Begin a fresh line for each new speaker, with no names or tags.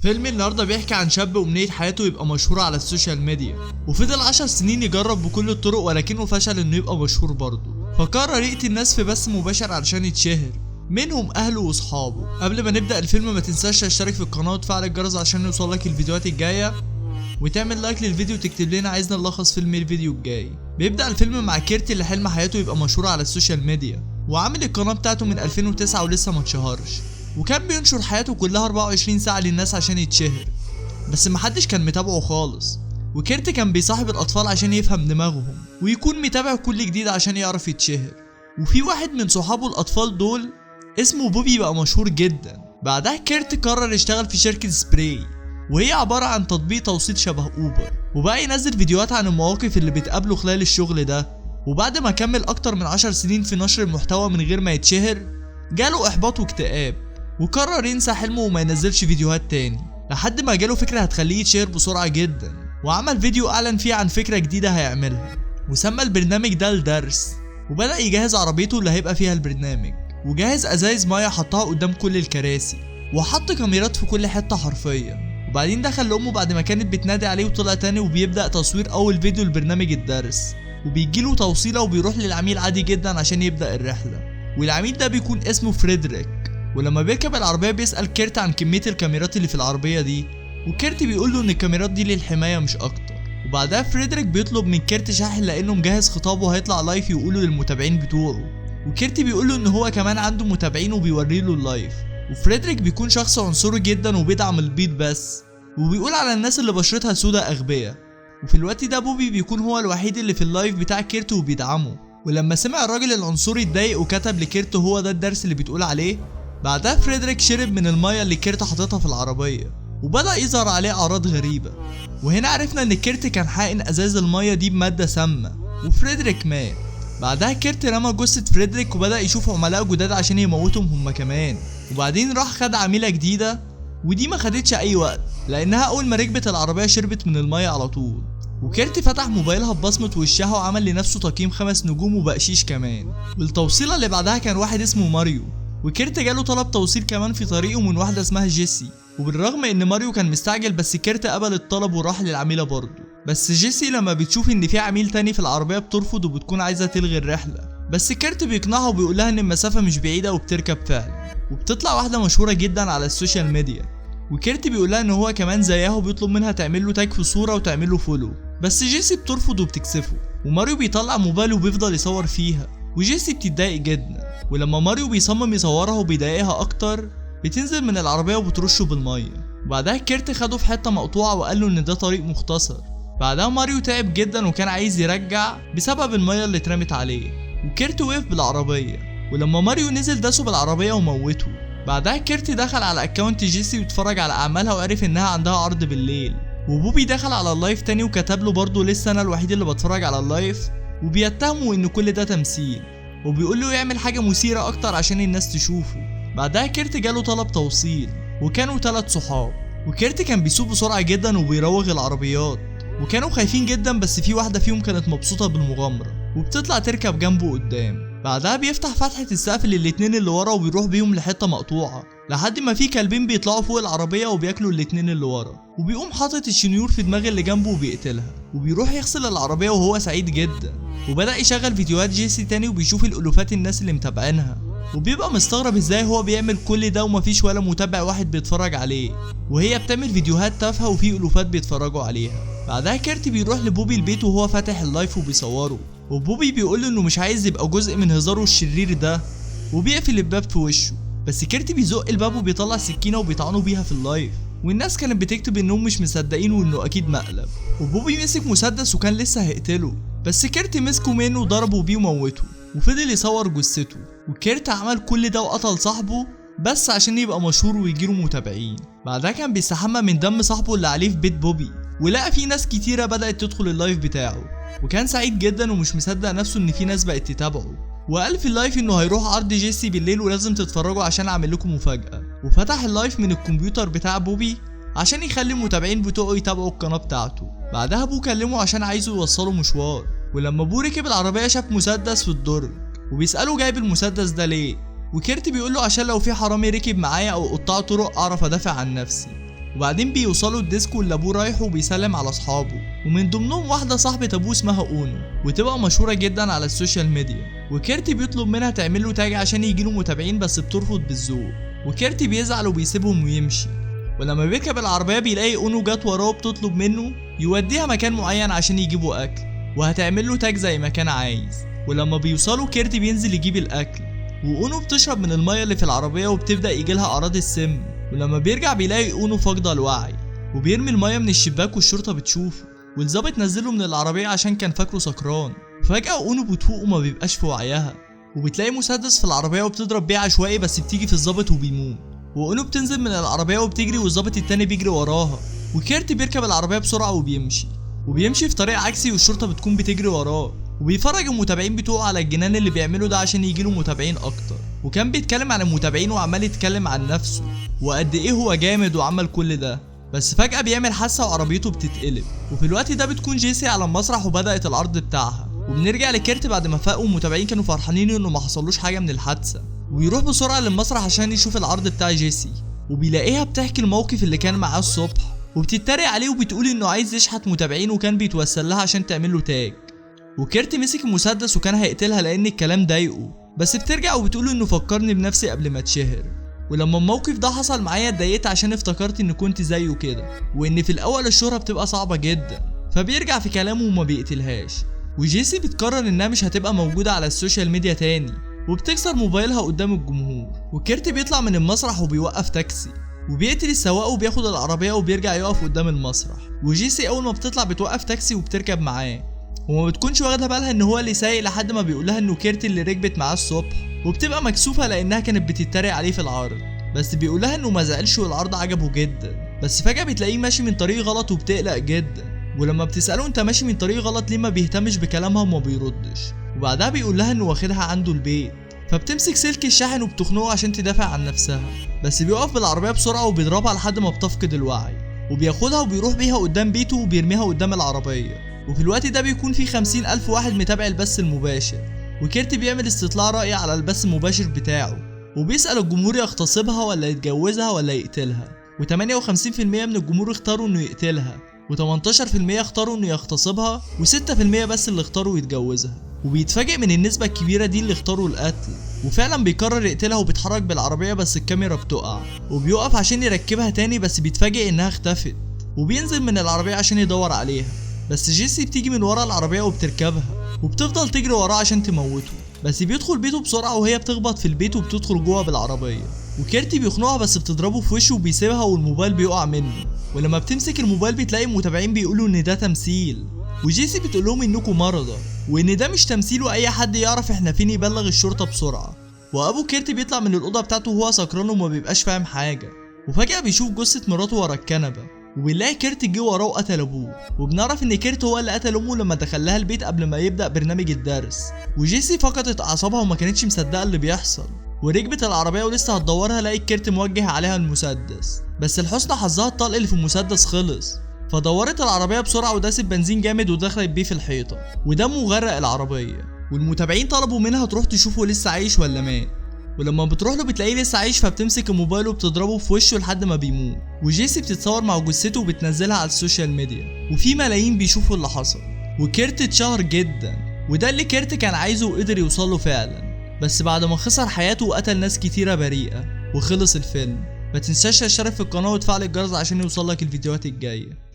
فيلم النهارده بيحكي عن شاب أمنية حياته يبقى مشهور على السوشيال ميديا، وفضل 10 سنين يجرب بكل الطرق ولكنه فشل انه يبقى مشهور برضه، فقرر يقتل الناس في بث مباشر علشان يتشهر، منهم اهله واصحابه. قبل ما نبدأ الفيلم ما تنساش تشترك في القناة وتفعل الجرس عشان يوصلك الفيديوهات الجاية، وتعمل لايك للفيديو وتكتب لنا عايزنا نلخص فيلم الفيديو الجاي. بيبدأ الفيلم مع كيرتي اللي حلم حياته يبقى مشهور على السوشيال ميديا، وعامل القناة بتاعته من 2009 ولسه ما اتشهرش، وكان بينشر حياته كلها 24 ساعة للناس عشان يتشهر، بس محدش كان متابعه خالص. وكيرتي كان بيصاحب الأطفال عشان يفهم دماغهم ويكون متابع كل جديد عشان يعرف يتشهر. وفي واحد من صحابه الأطفال دول اسمه بوبي بقى مشهور جدا. بعدها كيرتي قرر يشتغل في شركة سبراي، وهي عبارة عن تطبيق توصيل شبه أوبر، وبقى ينزل فيديوهات عن المواقف اللي بتقابله خلال الشغل ده. وبعد ما كمل أكتر من 10 سنين في نشر المحتوى من غير ما يتشهر، جاله إحباط واكتئاب، وقرر ينسى حلمه وما ينزلش فيديوهات تاني، لحد ما جاله فكرة هتخليه يتشهر بسرعة جدا، وعمل فيديو أعلن فيه عن فكرة جديدة هيعملها، وسمى البرنامج ده الدرس. وبدأ يجهز عربيته اللي هيبقى فيها البرنامج، وجهز أزايز مية حطها قدام كل الكراسي، وحط كاميرات في كل حتة حرفيا. وبعدين دخل لأمه بعد ما كانت بتنادي عليه وطلع تاني، وبيبدأ تصوير أول فيديو لبرنامج الدرس، وبيجيله توصيلة وبيروح للعميل عادي جدا عشان يبدأ الرحلة. والعميل ده بيكون اسمه فريدريك، ولما بيركب العربية بيسأل كيرتي عن كمية الكاميرات اللي في العربية دي، وكيرتي بيقوله ان الكاميرات دي للحماية مش اكتر. وبعدها فريدريك بيطلب من كيرتي شاحن لانه مجهز خطابه هيطلع لايف يقوله للمتابعين بتوعه، وكيرتي بيقوله ان هو كمان عنده متابعين وبيوريله اللايف. وفريدريك بيكون شخص عنصري جدا وبيدعم البيض بس، وبيقول على الناس اللي بشرتها سودا اغبياء. وفي الوقت ده بوبي بيكون هو الوحيد اللي في اللايف بتاع كيرتي وبيدعمه. ولما سمع الراجل العنصري اتضايق وكتب لكيرتي هو ده الدرس اللي بتقول عليه. بعدها فريدريك شرب من المية اللي كيرتي حاططها في العربية، وبدأ يظهر عليه أعراض غريبة، وهنا عرفنا ان كيرتي كان حاقن ازاز المية دي بمادة سامة، وفريدريك مات. بعدها كيرتي رمى جثة فريدريك وبدأ يشوف عملاء جداد عشان يموتهم هما كمان. وبعدين راح خد عميلة جديدة، ودي ما خدتش اي وقت لانها اول ما ركبت العربية شربت من المية على طول. وكيرتي فتح موبايلها ببصمة وشها وعمل لنفسه تقييم 5 نجوم وبقشيش كمان. والتوصيلة اللي بعدها كان واحد اسمه ماريو، وكيرتي جاله طلب توصيل كمان في طريقه من واحدة اسمها جيسي. وبالرغم ان ماريو كان مستعجل، بس كيرتي قبل الطلب وراح للعميلة برضه. بس جيسي لما بتشوف ان في عميل تاني في العربية بترفض وبتكون عايزة تلغي الرحلة، بس كيرتي بيقنعها وبيقولها ان المسافة مش بعيدة وبتركب فعلا. وبتطلع واحدة مشهورة جدا على السوشيال ميديا، وكيرتي بيقولها ان هو كمان زيها وبيطلب منها تعمل له تاج في صورة وتعمل له فولو، بس جيسي بترفض وبتكسفه. وماريو بيطلع موبايله وبيفضل يصور فيها، وجيسي بتتضايق جدا. ولما ماريو بيصمم يصورها وبيضايقها اكتر، بتنزل من العربية وبترشه بالمية. وبعدها كيرتي خده في حتة مقطوعة وقال له ان ده طريق مختصر. بعدها ماريو تعب جدا وكان عايز يرجع بسبب المية اللي اترمت عليه، وكيرتي وقف بالعربية، ولما ماريو نزل داسه بالعربية وموته. بعدها كيرتي دخل على اكونت جيسي واتفرج على اعمالها وعرف انها عندها عرض بالليل. وبوبي دخل على اللايف تاني وكتب له برضه لسه انا الوحيد اللي بتفرج على اللايف، وبيتهمه ان كل ده تمثيل، وبيقول له يعمل حاجة مثيرة اكتر عشان الناس تشوفه. بعدها كيرتي جاله طلب توصيل، وكانوا 3 صحاب، وكيرتي كان بيسوق بسرعة جدا وبيروغ العربيات، وكانوا خايفين جدا، بس في واحدة فيهم كانت مبسوطة بالمغامرة وبتطلع تركب جنبه قدام. بعدها بيفتح فتحة السقف للاتنين اللي ورا وبيروح بيهم لحتة مقطوعة، لحد ما في كلبين بيطلعوا فوق العربية وبياكلوا الاتنين اللي ورا، وبيقوم حاطط الشنيور في دماغ اللي جنبه وبيقتلها، وبيروح يغسل العربية وهو سعيد جدا. وبدأ يشغل فيديوهات جيسي تاني وبيشوف الالوفات الناس اللي متابعينها، وبيبقى مستغرب ازاي هو بيعمل كل ده ومفيش ولا متابع واحد بيتفرج عليه، وهي بتعمل فيديوهات تافهة وفي الوفات بيتفرجوا عليها. بعدها كيرتي بيروح لبوبي البيت وهو فاتح اللايف وبيصوره، وبوبي بيقول انه مش عايز يبقى جزء من هزاره الشرير ده، وبيقفل الباب في وشه. بس كيرتي بيزق الباب وبيطلع سكينة وبيطعنه بيها في اللايف، والناس كانت بتكتب انهم مش مصدقين وانه اكيد مقلب. وبوبي مسك مسدس وكان لسه هيقتله، بس كيرتي مسكه منه وضربه بيه وموته، وفضل يصور جثته. وكيرتي عمل كل ده وقتل صاحبه بس عشان يبقى مشهور ويجيله متابعين. بعدها كان بيستحمى من دم صاحبه اللي عليه في بيت بوبي، ولقى في ناس كتيرة بدأت تدخل اللايف بتاعه، وكان سعيد جدا ومش مصدق نفسه ان في ناس بقت تتابعه. وقال في اللايف انه هيروح عرض جيسي بالليل ولازم تتفرجوا عشان اعمل لكم مفاجأة. وفتح اللايف من الكمبيوتر بتاع بوبي عشان يخلي المتابعين بتوعه يتابعوا القناة بتاعته. بعدها ابوه كلمه عشان عايزه يوصله مشوار، ولما ابوه ركب العربية شاف مسدس في الدرج، وبيسأله جايب المسدس ده ليه، وكيرتي بيقول له عشان لو في حرامي ركب معايا او قطاع طرق اعرف ادافع عن نفسي. وبعدين بيوصلوا الديسكو اللي ابوه رايحه وبيسلم على اصحابه، ومن ضمنهم واحده صاحبه ابوه اسمها اونو وتبقى مشهوره جدا على السوشيال ميديا. وكيرتي بيطلب منها تعمل له تاج عشان يجيله متابعين بس بترفض بالذوق، وكيرتي بيزعل وبيسيبهم ويمشي. ولما بيركب العربيه بيلاقي اونو جت وراه وبتطلب منه يوديها مكان معين عشان يجيبوا اكل، وهتعمل له تاج زي ما كان عايز. ولما بيوصلوا كيرتي بينزل يجيب الاكل، واونو بتشرب من الميه اللي في العربيه وبتبدا يجيلها اعراض السم. ولما بيرجع بيلاقي اونو فاقده الوعي، وبيرمي الميه من الشباك والشرطه بتشوفه، والظابط نزله من العربيه عشان كان فاكره سكران. فجاه اونو بتفوق وما بيبقاش في وعيها، وبتلاقي مسدس في العربيه وبتضرب بيه عشوائي بس بتيجي في الظابط وبيموت. واونو بتنزل من العربيه وبتجري والظابط التاني بيجري وراها، وكيرتي بيركب العربيه بسرعه وبيمشي في طريق عكسي والشرطه بتكون بتجري وراه، وبيفرج المتابعين بتوعه على الجنان اللي بيعمله ده عشان يجيله متابعين اكتر. وكان بيتكلم عن المتابعين وعمال يتكلم عن نفسه وقد ايه هو جامد وعمل كل ده. بس فجأة بيعمل حادثة وعربيته بتتقلب، وفي الوقت ده بتكون جيسي على المسرح وبدأت العرض بتاعها. وبنرجع لكيرت بعد ما فاق والمتابعين كانوا فرحانين انه ما حصلوش حاجة من الحادثة، ويروح بسرعة للمسرح عشان يشوف العرض بتاع جيسي، وبيلاقيها بتحكي الموقف اللي كان معاه الصبح وبتتريق عليه وبتقول انه عايز يشحت متابعين وكان بيتوسل لها عشان تعمل له تاج. وكيرت مسك المسدس وكان هيقتلها لان الكلام ضايقه، بس بترجع وبتقول انه فكرني بنفسي قبل ما اتشهر، ولما الموقف ده حصل معايا اتضايقت عشان افتكرت ان كنت زيه كده، وان في الاول الشهرة بتبقى صعبة جدا. فبيرجع في كلامه وما بيقتلهاش. وجيسي بتقرر انها مش هتبقى موجودة على السوشيال ميديا تاني، وبتكسر موبايلها قدام الجمهور. وكيرت بيطلع من المسرح وبيوقف تاكسي، وبيقتل السواق وبياخد العربية وبيرجع يقف قدام المسرح. وجيسي اول ما بتطلع بتوقف تاكسي وبتركب معاه، وما بتكونش واخده بالها ان هو اللي سايق لحد ما بيقولها انه كيرت اللي ركبت معاه الصبح، وبتبقى مكسوفه لانها كانت بتتريق عليه في العرض، بس بيقولها انه ما زعلش والعرض عجبه جدا. بس فجاه بتلاقيه ماشي من طريق غلط وبتقلق جدا، ولما بتساله انت ماشي من طريق غلط ليه ما بيهتمش بكلامها وما بيردش. وبعدها بيقولها انه واخدها عنده البيت، فبتمسك سلك الشاحن وبتخنقه عشان تدافع عن نفسها، بس بيقف بالعربيه بسرعه وبيضربها لحد ما بتفقد الوعي، وبياخدها وبيروح بيها قدام بيته وبيرميها قدام العربيه. وفي الوقت ده بيكون في 50,000 واحد متابع البث المباشر، وكيرت بيعمل استطلاع رأي على البث المباشر بتاعه، وبيسأل الجمهور يغتصبها ولا يتجوزها ولا يقتلها. و58% من الجمهور اختاروا انه يقتلها، و18% اختاروا انه يغتصبها، و6% بس اللي اختاروا يتجوزها. وبيتفاجئ من النسبة الكبيرة دي اللي اختاروا القتل، وفعلا بيقرر يقتلها وبيتحرك بالعربية بس الكاميرا بتقع، وبيقف عشان يركبها تاني بس بيتفاجئ انها اختفت، وبينزل من العربية عشان يدور عليها. بس جيسي بتيجي من ورا العربية وبتركبها وبتفضل تجري وراه عشان تموته، بس بيدخل بيته بسرعة وهي بتخبط في البيت وبتدخل جوه بالعربية. وكيرتي بيخنقها بس بتضربه في وشه وبيسيبها والموبايل بيقع منه، ولما بتمسك الموبايل بتلاقي المتابعين بيقولوا ان ده تمثيل، وجيسي بتقول لهم انكم مرضى وان ده مش تمثيل واي حد يعرف احنا فين يبلغ الشرطة بسرعة. وابو كيرتي بيطلع من الأوضة بتاعته وهو سكران وما بيبقاش فاهم حاجة، وفجأة بيشوف جثة مراته ورا الكنبة، وبنلاقي كيرت جه وراه وقتل ابوه، وبنعرف ان كيرت هو اللي قتل امه لما دخلها البيت قبل ما يبدا برنامج الدرس. وجيسي فقدت اعصابها وما كانتش مصدقه اللي بيحصل، وركبت العربيه ولسه هتدورها لقيت كيرت موجه عليها المسدس، بس لحسن حظها الطلق اللي في المسدس خلص، فدورت العربيه بسرعه وداست بنزين جامد ودخلت بيه في الحيطه ودمه غرق العربيه. والمتابعين طلبوا منها تروح تشوفه لسه عايش ولا مات، ولما بتروح له بتلاقيه لسه عايش، فبتمسك الموبايل وبتضربه في وشه لحد ما بيموت. وجيسي بتتصور مع جثته وبتنزلها على السوشيال ميديا، وفي ملايين بيشوفوا اللي حصل، وكيرت اتشهر جدا، وده اللي كيرت كان عايزه وقدر يوصله فعلا، بس بعد ما خسر حياته وقتل ناس كتيرة بريئة. وخلص الفيلم. ما تنساش تشترك في القناة وتفعل الجرس عشان يوصلك الفيديوهات الجاية.